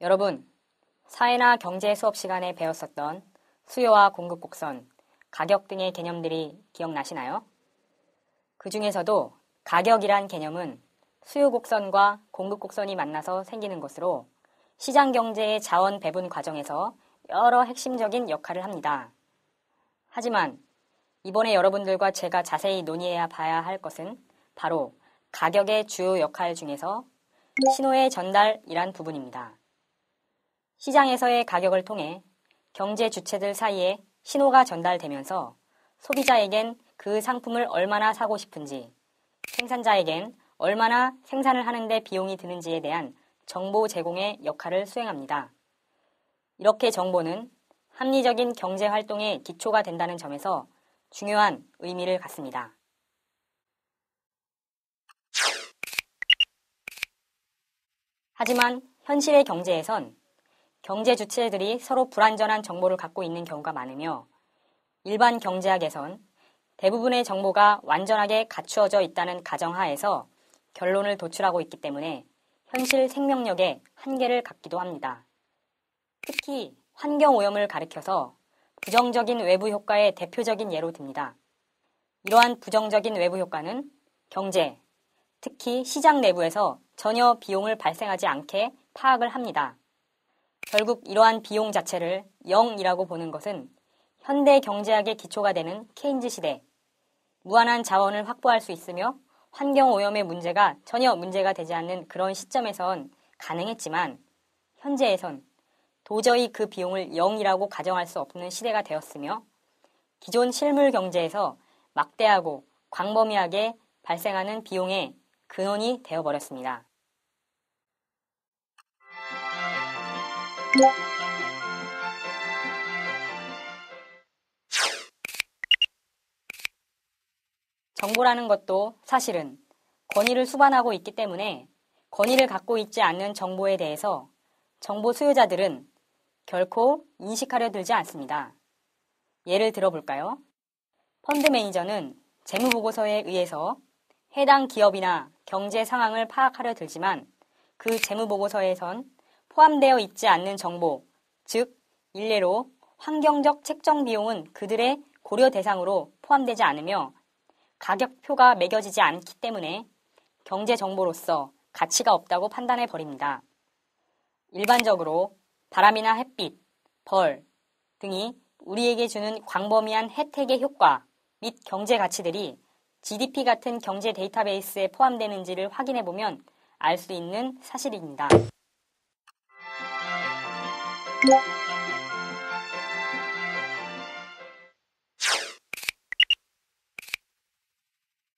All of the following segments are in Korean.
여러분, 사회나 경제 수업 시간에 배웠었던 수요와 공급 곡선, 가격 등의 개념들이 기억나시나요? 그 중에서도 가격이란 개념은 수요 곡선과 공급 곡선이 만나서 생기는 것으로 시장 경제의 자원 배분 과정에서 여러 핵심적인 역할을 합니다. 하지만 이번에 여러분들과 제가 자세히 논의해야 봐야 할 것은 바로 가격의 주요 역할 중에서 신호의 전달이란 부분입니다. 시장에서의 가격을 통해 경제 주체들 사이에 신호가 전달되면서 소비자에겐 그 상품을 얼마나 사고 싶은지, 생산자에겐 얼마나 생산을 하는데 비용이 드는지에 대한 정보 제공의 역할을 수행합니다. 이렇게 정보는 합리적인 경제 활동의 기초가 된다는 점에서 중요한 의미를 갖습니다. 하지만 현실의 경제에선 경제 주체들이 서로 불완전한 정보를 갖고 있는 경우가 많으며 일반 경제학에선 대부분의 정보가 완전하게 갖추어져 있다는 가정하에서 결론을 도출하고 있기 때문에 현실 생명력에 한계를 갖기도 합니다. 특히 환경오염을 가리켜서 부정적인 외부 효과의 대표적인 예로 듭니다. 이러한 부정적인 외부 효과는 경제, 특히 시장 내부에서 전혀 비용을 발생하지 않게 파악을 합니다. 결국 이러한 비용 자체를 0이라고 보는 것은 현대 경제학의 기초가 되는 케인즈 시대, 무한한 자원을 확보할 수 있으며 환경오염의 문제가 전혀 문제가 되지 않는 그런 시점에선 가능했지만 현재에선 도저히 그 비용을 0이라고 가정할 수 없는 시대가 되었으며 기존 실물 경제에서 막대하고 광범위하게 발생하는 비용의 근원이 되어버렸습니다. 정보라는 것도 사실은 권위를 수반하고 있기 때문에 권위를 갖고 있지 않는 정보에 대해서 정보 수요자들은 결코 인식하려 들지 않습니다. 예를 들어볼까요? 펀드 매니저는 재무보고서에 의해서 해당 기업이나 경제 상황을 파악하려 들지만 그 재무보고서에선 포함되어 있지 않는 정보, 즉 일례로 환경적 책정 비용은 그들의 고려 대상으로 포함되지 않으며 가격표가 매겨지지 않기 때문에 경제 정보로서 가치가 없다고 판단해 버립니다. 일반적으로 바람이나 햇빛, 벌 등이 우리에게 주는 광범위한 혜택의 효과 및 경제 가치들이 GDP 같은 경제 데이터베이스에 포함되는지를 확인해 보면 알 수 있는 사실입니다.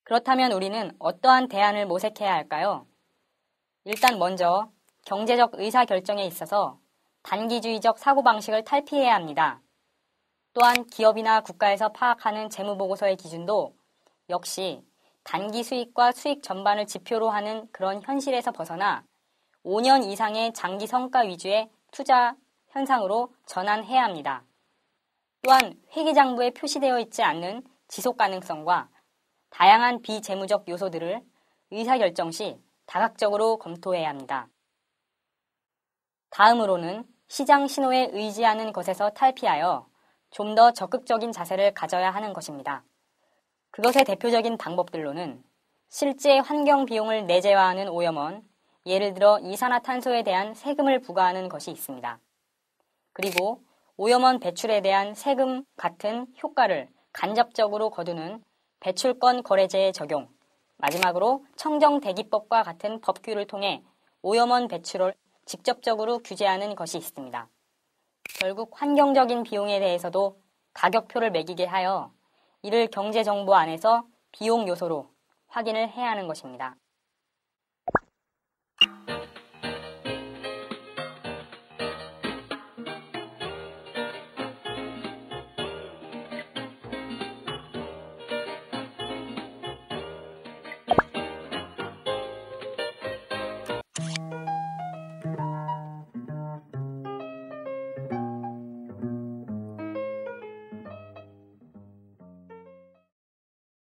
그렇다면 우리는 어떠한 대안을 모색해야 할까요? 일단 먼저 경제적 의사결정에 있어서 단기주의적 사고방식을 탈피해야 합니다. 또한 기업이나 국가에서 파악하는 재무보고서의 기준도 역시 단기 수익과 수익 전반을 지표로 하는 그런 현실에서 벗어나 5년 이상의 장기 성과 위주의 투자 현상으로 전환해야 합니다. 또한 회계장부에 표시되어 있지 않는 지속 가능성과 다양한 비재무적 요소들을 의사결정 시 다각적으로 검토해야 합니다. 다음으로는 시장 신호에 의지하는 것에서 탈피하여 좀 더 적극적인 자세를 가져야 하는 것입니다. 그것의 대표적인 방법들로는 실제 환경 비용을 내재화하는 오염원, 예를 들어 이산화탄소에 대한 세금을 부과하는 것이 있습니다. 그리고 오염원 배출에 대한 세금 같은 효과를 간접적으로 거두는 배출권 거래제의 적용, 마지막으로 청정대기법과 같은 법규를 통해 오염원 배출을 직접적으로 규제하는 것이 있습니다. 결국 환경적인 비용에 대해서도 가격표를 매기게 하여 이를 경제정보 안에서 비용 요소로 확인을 해야 하는 것입니다.